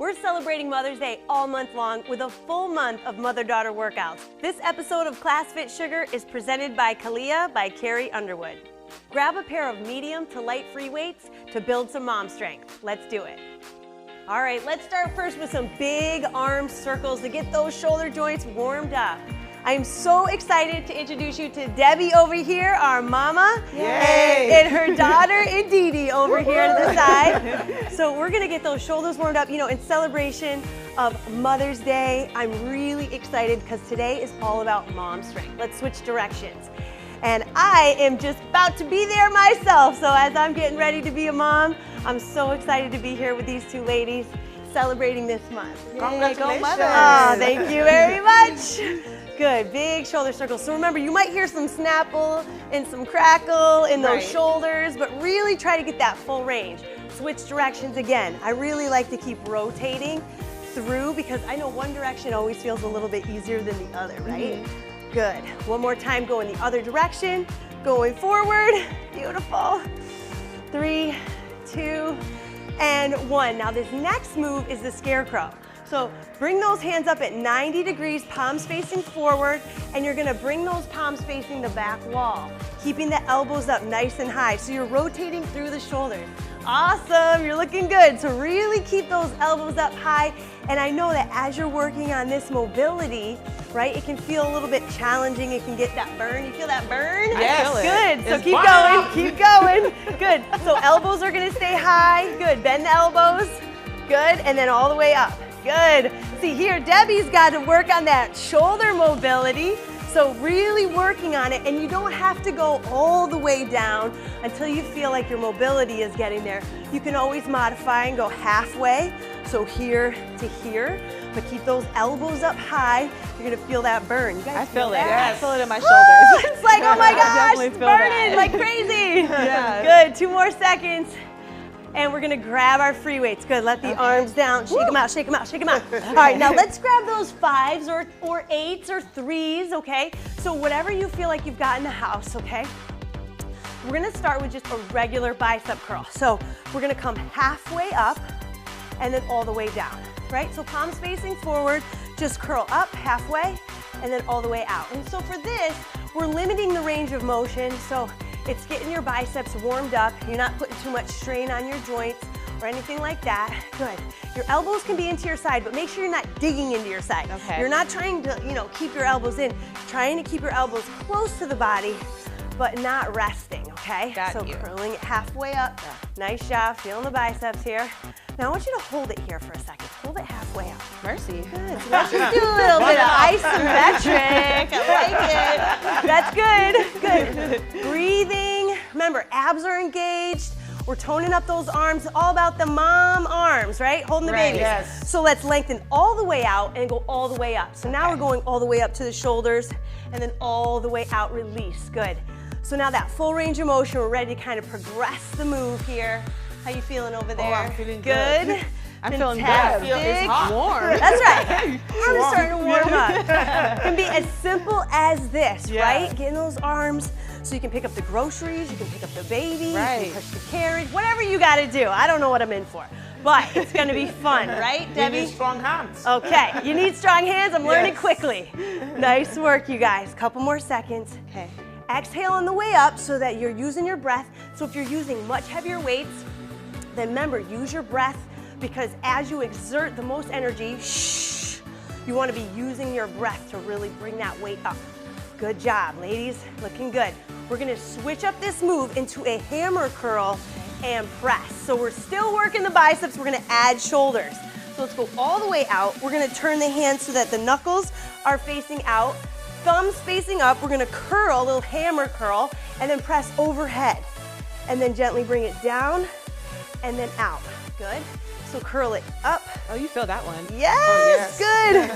We're celebrating Mother's Day all month long with a full month of mother-daughter workouts. This episode of ClassFit Sugar is presented by Kalia by Carrie Underwood. Grab a pair of medium to light free weights to build some mom strength. Let's do it. All right, let's start first with some big arm circles to get those shoulder joints warmed up. I'm so excited to introduce you to Debbie over here, our mama, and her daughter Edie over here to the side. So we're gonna get those shoulders warmed up, you know, in celebration of Mother's Day. I'm really excited because today is all about mom strength. Let's switch directions. And I am just about to be there myself. So as I'm getting ready to be a mom, I'm so excited to be here with these two ladies celebrating this month. Congratulations. Oh, thank you very much. Good, big shoulder circles. So remember, you might hear some snapple and some crackle in those shoulders, but really try to get that full range. Switch directions again. I really like to keep rotating through because I know one direction always feels a little bit easier than the other, right? Good. One more time, go in the other direction. Going forward. Beautiful. 3, 2, and 1. Now this next move is the scarecrow. So bring those hands up at 90 degrees, palms facing forward, and you're gonna bring those palms facing the back wall, keeping the elbows up nice and high. So you're rotating through the shoulders. Awesome, you're looking good. So really keep those elbows up high. And I know that as you're working on this mobility, right, it can feel a little bit challenging. It can get that burn. You feel that burn? Yes. Good, so keep going, keep going. Good, so elbows are gonna stay high. Good, bend the elbows. Good, and then all the way up. Good. See here, Debbie's got to work on that shoulder mobility. So really working on it, and you don't have to go all the way down until you feel like your mobility is getting there. You can always modify and go halfway, so here to here, but keep those elbows up high. You're gonna feel that burn. You guys I feel it. that? Yeah, I feel it in my shoulders. It's like, oh my gosh, I it's feel burning that. like crazy. Yeah. Good, 2 more seconds. And we're gonna grab our free weights. Good, let the arms down. Shake them out, shake them out, shake them out. All right, now let's grab those 5s or 8s or 3s, okay? So whatever you feel like you've got in the house, okay? We're gonna start with just a regular bicep curl. So we're gonna come halfway up and then all the way down, right? So palms facing forward, just curl up halfway and then all the way out. And so for this, we're limiting the range of motion. So it's getting your biceps warmed up. You're not putting too much strain on your joints or anything like that. Good. Your elbows can be into your side, but make sure you're not digging into your side. Okay. You're not trying to, you know, keep your elbows in. You're trying to keep your elbows close to the body, but not resting, okay? So curling it halfway up. Nice job, feeling the biceps here. Now I want you to hold it here for a second. Hold it halfway up. Mercy. Good. So let's just do a little bit of isometric. I like it. That's good. Good. Breathing. Remember, abs are engaged. We're toning up those arms. All about the mom arms, right? Holding the babies. Yes. So let's lengthen all the way out and go all the way up. So now we're going all the way up to the shoulders and then all the way out, release. Good. So now that full range of motion, we're ready to kind of progress the move here. How you feeling over there? Oh, I'm feeling good. I'm feeling good. Fantastic. It's hot. Warm. That's right. Arms starting to warm up. It can be as simple as this, right? Getting those arms so you can pick up the groceries, you can pick up the baby, you can push the carriage, whatever you got to do. I don't know what I'm in for, but it's going to be fun, right, Debbie? You need strong hands. Okay, you need strong hands. I'm learning quickly. Nice work, you guys. Couple more seconds. Okay. Exhale on the way up so that you're using your breath. So if you're using much heavier weights, then remember, use your breath because as you exert the most energy, you want to be using your breath to really bring that weight up. Good job, ladies, looking good. We're gonna switch up this move into a hammer curl and press. So we're still working the biceps, we're gonna add shoulders. So let's go all the way out. We're gonna turn the hands so that the knuckles are facing out, thumbs facing up. We're gonna curl, a little hammer curl, and then press overhead. And then gently bring it down and then out. Good. So curl it up. Oh, you feel that one. Yes, good.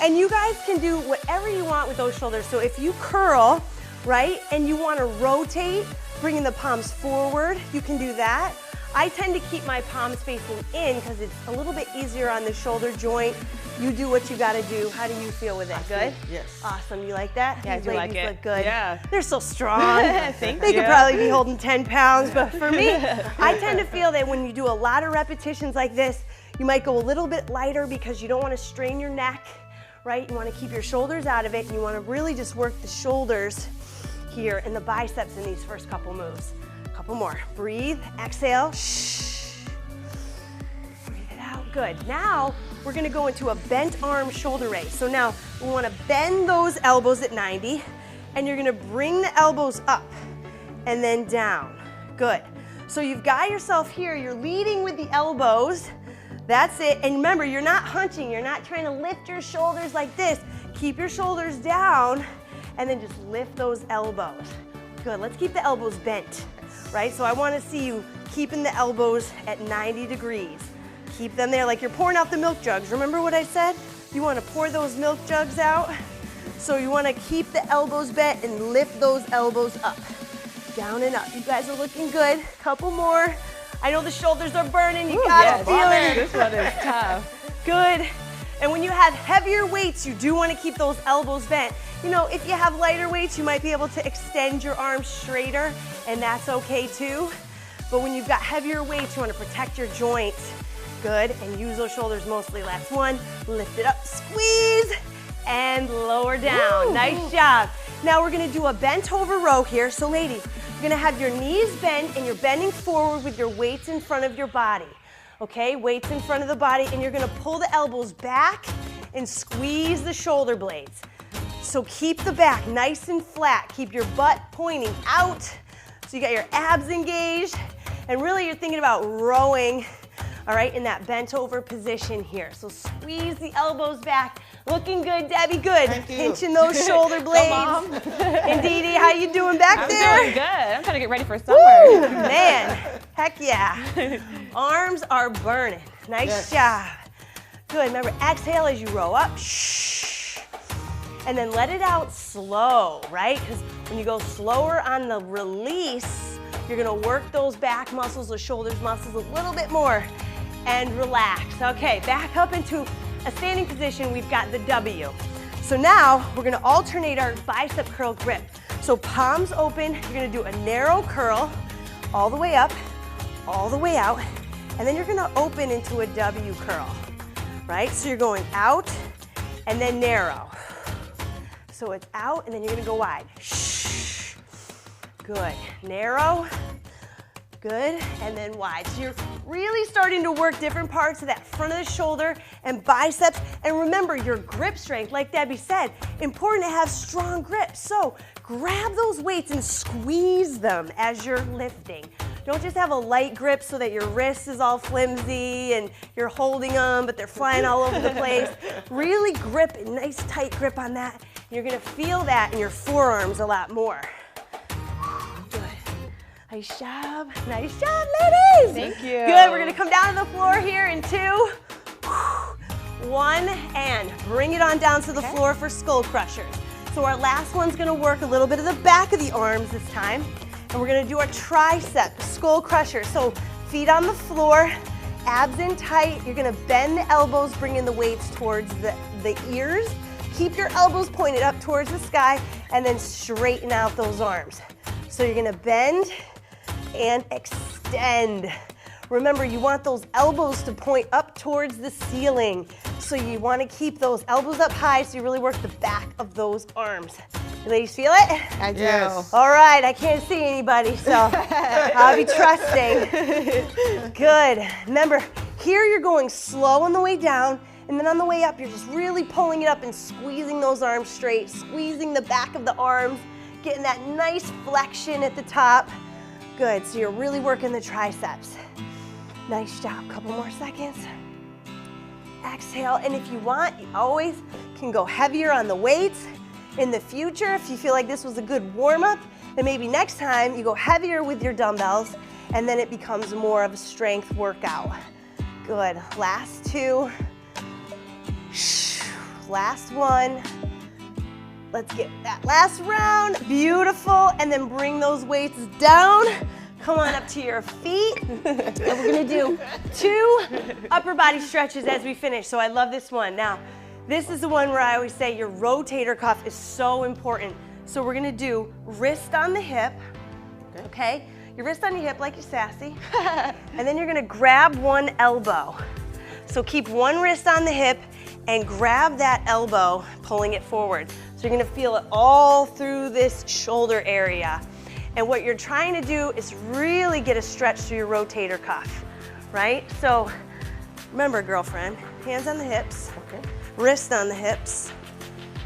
And you guys can do whatever you want with those shoulders. So if you curl, right, and you want to rotate, bringing the palms forward, you can do that. I tend to keep my palms facing in because it's a little bit easier on the shoulder joint. You do what you got to do. How do you feel with it? Good? Yes. Awesome. You like that? Yeah, I do like it. Look good. Yeah. They're so strong. Thank They you. could probably be holding 10 pounds, but for me, I tend to feel that when you do a lot of repetitions like this, You might go a little bit lighter because you don't want to strain your neck, right? You want to keep your shoulders out of it, and you want to really just work the shoulders here and the biceps in these first couple moves. A couple more. Breathe, exhale. Shh. Breathe it out. Good. Now we're going to go into a bent arm shoulder raise. So now we want to bend those elbows at 90, and you're going to bring the elbows up and then down. Good. So you've got yourself here. You're leading with the elbows. That's it. And remember, you're not hunching. You're not trying to lift your shoulders like this. Keep your shoulders down and then just lift those elbows. Good. Let's keep the elbows bent, right? So I want to see you keeping the elbows at 90 degrees. Keep them there like you're pouring out the milk jugs. Remember what I said? You want to pour those milk jugs out. So you want to keep the elbows bent and lift those elbows up. Down and up. You guys are looking good. Couple more. I know the shoulders are burning. You gotta feel it. This one is tough. Good. And when you have heavier weights, you do want to keep those elbows bent. You know, if you have lighter weights, you might be able to extend your arms straighter, and that's okay too. But when you've got heavier weights, you want to protect your joints. Good. And use those shoulders mostly. Last one. Lift it up, squeeze, and lower down. Woo. Nice job. Now we're going to do a bent over row here. So ladies, you're going to have your knees bent and you're bending forward with your weights in front of your body. Okay, weights in front of the body, and you're going to pull the elbows back and squeeze the shoulder blades. So keep the back nice and flat. Keep your butt pointing out. So you got your abs engaged, and really you're thinking about rowing, all right, in that bent over position here. So squeeze the elbows back. Looking good, Debbie, good. Pinching those shoulder blades. Mom. And Dee Dee, how you doing back there? I'm doing good. I'm trying to get ready for summer. Woo, man, heck yeah. Arms are burning. Nice job. Good, remember, exhale as you row up. Shh. And then let it out slow, right? Because when you go slower on the release, you're gonna work those back muscles, those shoulders muscles a little bit more, and relax. Okay, back up into a standing position. We've got the W. So now we're gonna alternate our bicep curl grip. So palms open, you're gonna do a narrow curl all the way up, all the way out, and then you're gonna open into a W curl, right? So you're going out and then narrow. So it's out and then you're gonna go wide. Shh. Good, narrow, good, and then wide. So you're really starting to work different parts of that front of the shoulder and biceps. And remember your grip strength, like Debbie said, important to have strong grip. So grab those weights and squeeze them as you're lifting. Don't just have a light grip so that your wrist is all flimsy and you're holding them, but they're flying all over the place. Really grip, a nice tight grip on that. You're gonna feel that in your forearms a lot more. Good. Nice job, ladies. Thank you. Good, we're gonna come down to the floor here in 2, 1, and bring it on down to the floor for skull crushers. So our last one's gonna work a little bit of the back of the arms this time, and we're gonna do our tricep skull crusher. So feet on the floor, abs in tight. You're gonna bend the elbows, bringing the weights towards the ears. Keep your elbows pointed up towards the sky, and then straighten out those arms. So you're gonna bend and extend. Remember, you want those elbows to point up towards the ceiling. So you want to keep those elbows up high so you really work the back of those arms. You ladies feel it? I do. Yes. All right, I can't see anybody, so I'll be trusting. Good. Remember, here you're going slow on the way down, and then on the way up, you're just really pulling it up and squeezing those arms straight, squeezing the back of the arms, getting that nice flexion at the top. Good, so you're really working the triceps. Nice job, couple more seconds. Exhale, and if you want, you always can go heavier on the weights. In the future, if you feel like this was a good warm-up, then maybe next time you go heavier with your dumbbells, and then it becomes more of a strength workout. Good, last 2. Last one. Let's get that last round. Beautiful, and then bring those weights down. Come on up to your feet. And we're gonna do 2 upper body stretches as we finish. So I love this one. Now, this is the one where I always say your rotator cuff is so important. So we're gonna do wrist on the hip, okay? Your wrist on your hip like you're sassy. And then you're gonna grab one elbow. So keep one wrist on the hip and grab that elbow, pulling it forward. So you're gonna feel it all through this shoulder area. And what you're trying to do is really get a stretch through your rotator cuff, right? So remember, girlfriend, hands on the hips, wrist on the hips.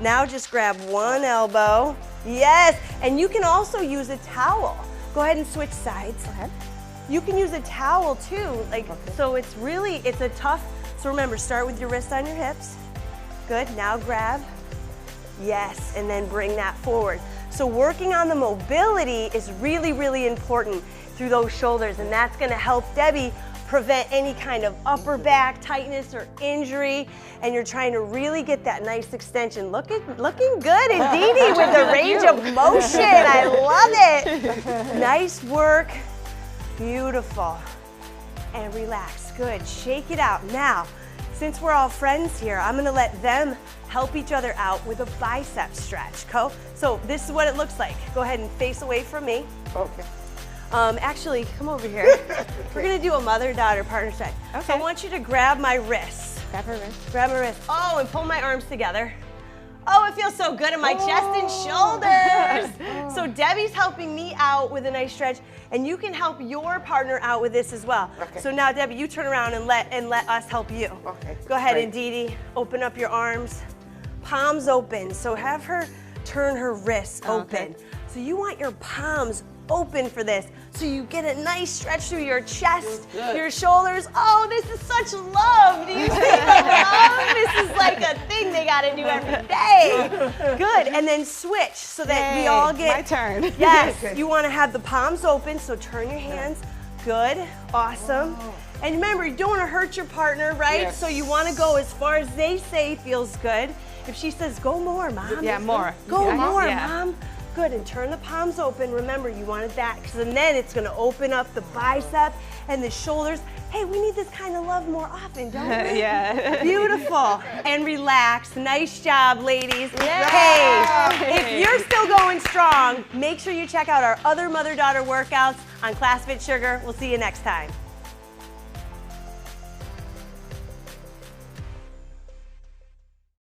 Now just grab one elbow. Yes, and you can also use a towel. Go ahead and switch sides. You can use a towel too, so it's a tough, so remember, start with your wrist on your hips. Good, now grab. Yes, and then bring that forward. So working on the mobility is really, really important through those shoulders, and that's gonna help Debbie prevent any kind of upper back tightness or injury, and you're trying to really get that nice extension. Looking good indeed with the range of motion. I love it. Nice work. Beautiful. And relax. Good. Shake it out. Now, since we're all friends here, I'm going to let them help each other out with a bicep stretch. So this is what it looks like. Go ahead and face away from me. Okay. Actually, come over here. We're going to do a mother-daughter partner stretch. Okay. So I want you to grab my wrists. Grab her wrist. Grab my wrist. Oh, and pull my arms together. Oh, it feels so good in my chest and shoulders. So Debbie's helping me out with a nice stretch, and you can help your partner out with this as well. Okay. So now, Debbie, you turn around and let us help you. Okay. Go ahead, Great. and Dee Dee, open up your arms, palms open. So have her turn her wrists open. So you want your palms open for this, so you get a nice stretch through your chest, your shoulders. Oh, this is such love. Do you see the love? This is like a thing they gotta do every day. Good, and then switch so that we all get. My turn. Yes, you wanna have the palms open, so turn your hands. Good, awesome. And remember, you don't wanna hurt your partner, right? Yes. So you wanna go as far as they say feels good. If she says, go more, Mom. Yeah, more. Go Yeah. more, Yeah. Mom. Good, and turn the palms open. Remember, you wanted that, because then it's gonna open up the bicep and the shoulders. Hey, we need this kind of love more often, don't we? Yeah. Beautiful. And relax. Nice job, ladies. Hey, if you're still going strong, make sure you check out our other mother-daughter workouts on ClassFit Sugar. We'll see you next time.